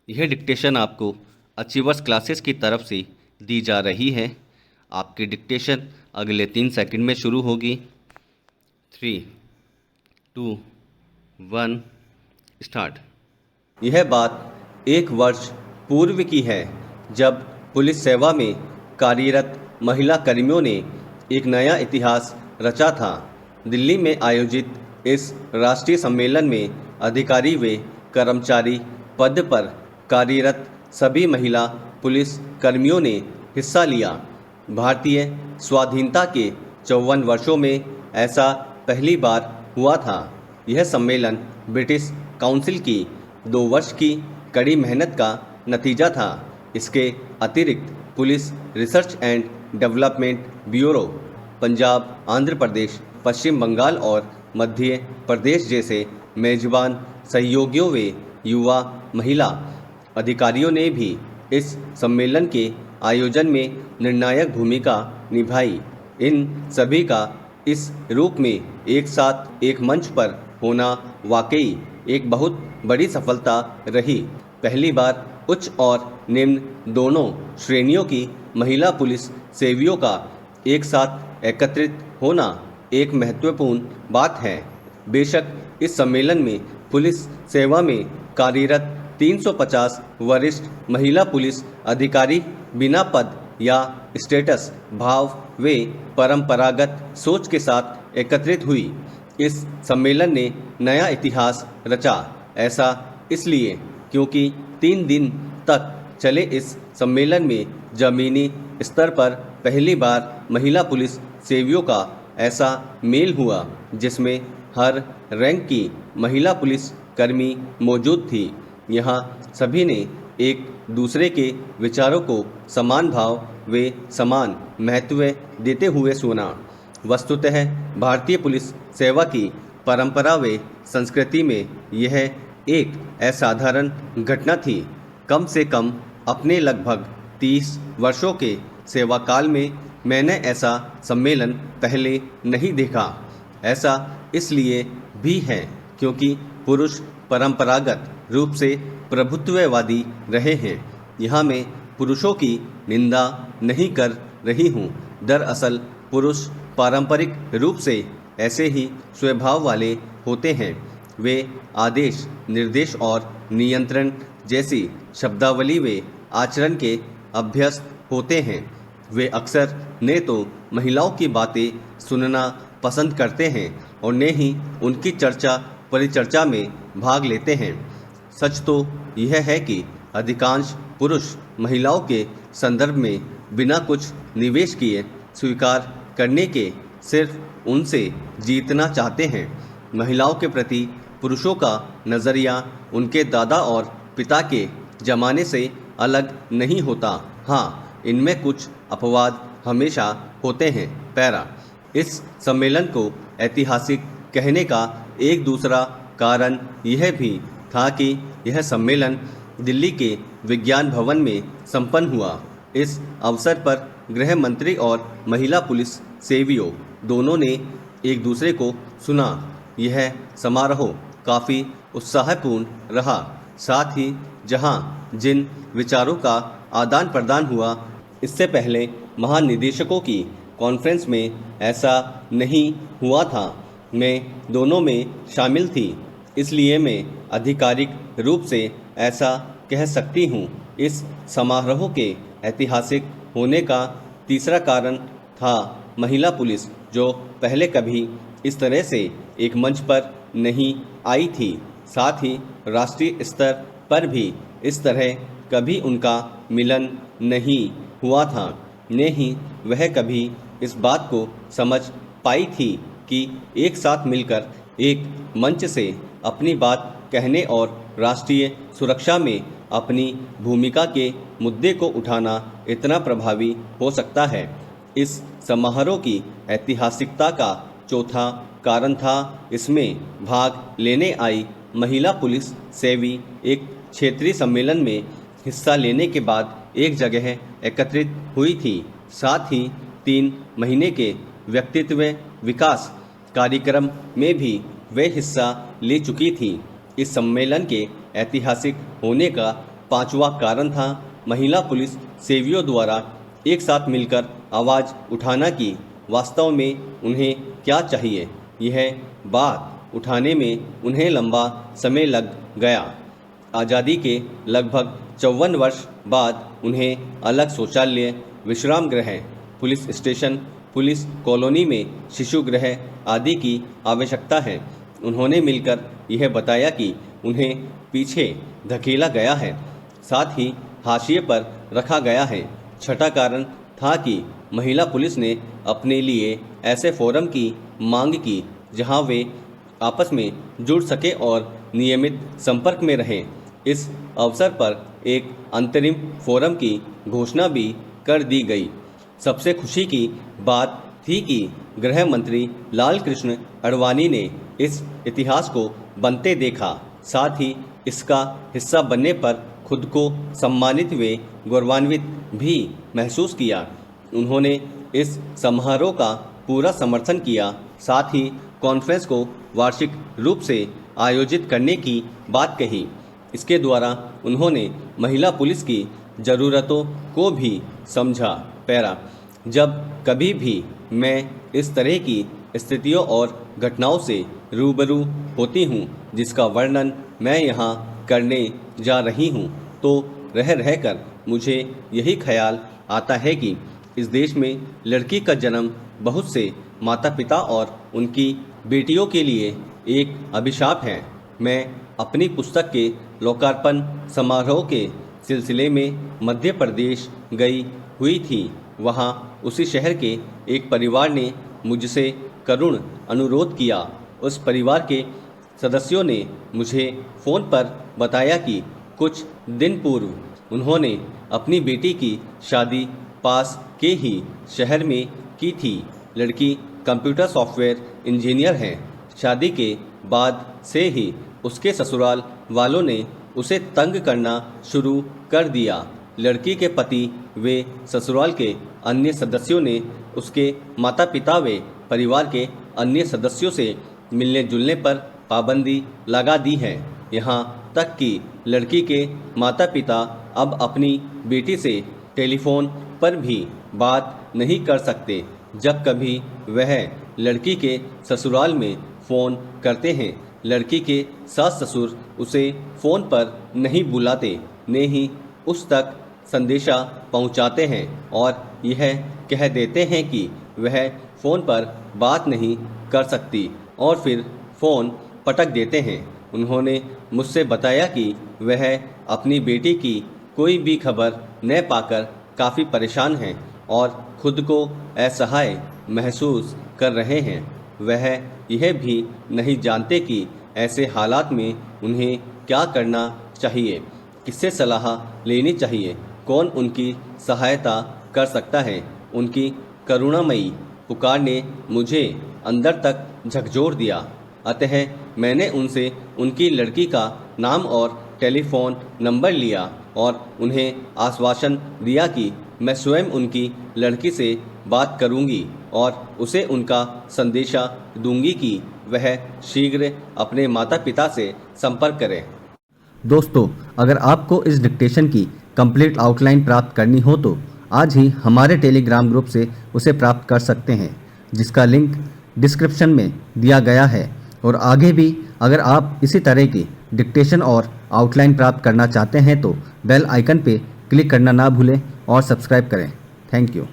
यह डिक्टेशन आपको achievers classes की तरफ से दी जा रही है। आपकी डिक्टेशन अगले 3 सेकंड में शुरू होगी। 3, 2, 1 स्टार्ट। यह बात 1 वर्ष पूर्व की है, जब पुलिस सेवा में कार्यरत महिला कर्मियों ने एक नया इतिहास रचा था। दिल्ली में आयोजित इस राष्ट्रीय सम्मेलन में अधिकारी व कर्मचारी पद पर कार्यरत सभी महिला पुलिस कर्मियों ने हिस्सा लिया। भारतीय स्वाधीनता के 54 वर्षों में ऐसा पहली बार हुआ था। यह सम्मेलन ब्रिटिश काउंसिल की 2 वर्ष की कड़ी मेहनत का नतीजा था। इसके अतिरिक्त police research and development bureau, Punjab, Andhra Pradesh, Paschim Bangal और मध्य प्रदेश जैसे मेजबान सहयोगियों व युवा महिला अधिकारियों ने भी इस सम्मेलन के आयोजन में निर्णायक भूमिका निभाई। इन सभी का इस रूप में एक साथ एक मंच पर होना वाकई एक बहुत बड़ी सफलता रही। पहली बार उच्च और निम्न दोनों श्रेणियों की महिला पुलिस सेवियों का एक साथ एकत्रित होना एक महत्वपूर्ण बात है। बेशक इस सम्मेलन में पुलिस सेवा में कार्यरत 350 वरिष्ठ महिला पुलिस अधिकारी बिना पद या स्टेटस भाव व परंपरागत सोच के साथ एकत्रित हुई। इस सम्मेलन ने नया इतिहास रचा। ऐसा इसलिए क्योंकि 3 दिन तक चले इस सम्मेलन में जमीनी स्तर पर पहली बार महिला पुलिस सेवियों का ऐसा मेल हुआ जिसमें हर रैंक की महिला पुलिस कर्मी मौजूद थी। यहाँ सभी ने एक दूसरे के विचारों को समान भाव व समान महत्व देते हुए सुना। वस्तुतः भारतीय पुलिस सेवा की परंपरा व संस्कृति में यह एक असाधारण घटना थी। कम से कम अपने लगभग 30 वर्षों के सेवा काल में मैंने ऐसा सम्मेलन पहले नहीं देखा। ऐसा इसलिए भी है क्योंकि पुरुष परंपरागत रूप से प्रभुत्ववादी रहे हैं। यहाँ मैं पुरुषों की निंदा नहीं कर रही हूँ। दरअसल पुरुष पारंपरिक रूप से ऐसे ही स्वभाव वाले होते हैं। वे आदेश, निर्देश और नियंत्रण जैसी शब्दावली व आचरण के अभ्यस्त होते हैं। वे अक्सर न तो महिलाओं की बातें सुनना पसंद करते हैं और न ही उनकी चर्चा परिचर्चा में भाग लेते हैं। सच तो यह है कि अधिकांश पुरुष महिलाओं के संदर्भ में बिना कुछ निवेश किए स्वीकार करने के सिर्फ उनसे जीतना चाहते हैं। महिलाओं के प्रति पुरुषों का नज़रिया उनके दादा और पिता के ज़माने से अलग नहीं होता। हाँ, इनमें कुछ अपवाद हमेशा होते हैं। पैरा। इस सम्मेलन को ऐतिहासिक कहने का एक दूसरा कारण यह भी था कि यह सम्मेलन दिल्ली के विज्ञान भवन में संपन्न हुआ। इस अवसर पर गृह मंत्री और महिला पुलिस सेवियों दोनों ने एक दूसरे को सुना। यह समारोह काफ़ी उत्साहपूर्ण रहा। साथ ही जहां जिन विचारों का आदान प्रदान हुआ, इससे पहले महानिदेशकों की कॉन्फ्रेंस में ऐसा नहीं हुआ था। मैं दोनों में शामिल थी, इसलिए मैं आधिकारिक रूप से ऐसा कह सकती हूँ। इस समारोह के ऐतिहासिक होने का तीसरा कारण था महिला पुलिस, जो पहले कभी इस तरह से एक मंच पर नहीं आई थी। साथ ही राष्ट्रीय स्तर पर भी इस तरह कभी उनका मिलन नहीं हुआ था। न ही वह कभी इस बात को समझ पाई थी कि एक साथ मिलकर एक मंच से अपनी बात कहने और राष्ट्रीय सुरक्षा में अपनी भूमिका के मुद्दे को उठाना इतना प्रभावी हो सकता है। इस समारोह की ऐतिहासिकता का चौथा कारण था इसमें भाग लेने आई महिला पुलिस सेवी एक क्षेत्रीय सम्मेलन में हिस्सा लेने के बाद एक जगह एकत्रित हुई थी। साथ ही 3 महीने के व्यक्तित्व विकास कार्यक्रम में भी वे हिस्सा ले चुकी थी। इस सम्मेलन के ऐतिहासिक होने का पांचवा कारण था महिला पुलिस सेवियों द्वारा एक साथ मिलकर आवाज़ उठाना की वास्तव में उन्हें क्या चाहिए। यह बात उठाने में उन्हें लंबा समय लग गया। आज़ादी के लगभग 54 वर्ष बाद उन्हें अलग शौचालय, विश्राम गृह, पुलिस स्टेशन, पुलिस कॉलोनी में शिशु गृह आदि की आवश्यकता है। उन्होंने मिलकर यह बताया कि उन्हें पीछे धकेला गया है, साथ ही हाशिए पर रखा गया है। छठा कारण था कि महिला पुलिस ने अपने लिए ऐसे फोरम की मांग की जहां वे आपस में जुड़ सके और नियमित संपर्क में रहें। इस अवसर पर एक अंतरिम फोरम की घोषणा भी कर दी गई। सबसे खुशी की बात थी कि गृह मंत्री लाल कृष्ण आडवाणी ने इस इतिहास को बनते देखा, साथ ही इसका हिस्सा बनने पर खुद को सम्मानित व गौरवान्वित भी महसूस किया। उन्होंने इस समारोह का पूरा समर्थन किया, साथ ही कॉन्फ्रेंस को वार्षिक रूप से आयोजित करने की बात कही। इसके द्वारा उन्होंने महिला पुलिस की ज़रूरतों को भी समझा। पैरा, जब कभी भी मैं इस तरह की स्थितियों और घटनाओं से रूबरू होती हूँ जिसका वर्णन मैं यहाँ करने जा रही हूँ, तो रह रहकर मुझे यही ख्याल आता है कि इस देश में लड़की का जन्म बहुत से माता पिता और उनकी बेटियों के लिए एक अभिशाप है। मैं अपनी पुस्तक के लोकार्पण समारोह के सिलसिले में मध्य प्रदेश गई हुई थी। वहाँ उसी शहर के एक परिवार ने मुझसे करुण अनुरोध किया। उस परिवार के सदस्यों ने मुझे फ़ोन पर बताया कि कुछ दिन पूर्व उन्होंने अपनी बेटी की शादी पास के ही शहर में की थी। लड़की कंप्यूटर सॉफ्टवेयर इंजीनियर है। शादी के बाद से ही उसके ससुराल वालों ने उसे तंग करना शुरू कर दिया। लड़की के पति व ससुराल के अन्य सदस्यों ने उसके माता पिता व परिवार के अन्य सदस्यों से मिलने जुलने पर पाबंदी लगा दी है। यहाँ तक कि लड़की के माता पिता अब अपनी बेटी से टेलीफोन पर भी बात नहीं कर सकते। जब कभी वह लड़की के ससुराल में फ़ोन करते हैं, लड़की के सास ससुर उसे फ़ोन पर नहीं बुलाते, न ही उस तक संदेशा पहुंचाते हैं और यह कह देते हैं कि वह फ़ोन पर बात नहीं कर सकती और फिर फ़ोन पटक देते हैं। उन्होंने मुझसे बताया कि वह अपनी बेटी की कोई भी खबर न पाकर काफ़ी परेशान हैं और खुद को असहाय महसूस कर रहे हैं। वह यह भी नहीं जानते कि ऐसे हालात में उन्हें क्या करना चाहिए, किससे सलाह लेनी चाहिए, कौन उनकी सहायता कर सकता है। उनकी करुणामयी पुकार ने मुझे अंदर तक झकझोर दिया। अतः मैंने उनसे उनकी लड़की का नाम और टेलीफोन नंबर लिया और उन्हें आश्वासन दिया कि मैं स्वयं उनकी लड़की से बात करूंगी और उसे उनका संदेशा दूंगी कि वह शीघ्र अपने माता पिता से संपर्क करें। दोस्तों, अगर आपको इस डिक्टेशन की कंप्लीट आउटलाइन प्राप्त करनी हो तो आज ही हमारे टेलीग्राम ग्रुप से उसे प्राप्त कर सकते हैं, जिसका लिंक डिस्क्रिप्शन में दिया गया है। और आगे भी अगर आप इसी तरह की डिक्टेशन और आउटलाइन प्राप्त करना चाहते हैं तो बेल आइकन पे क्लिक करना ना भूलें और सब्सक्राइब करें। Thank you.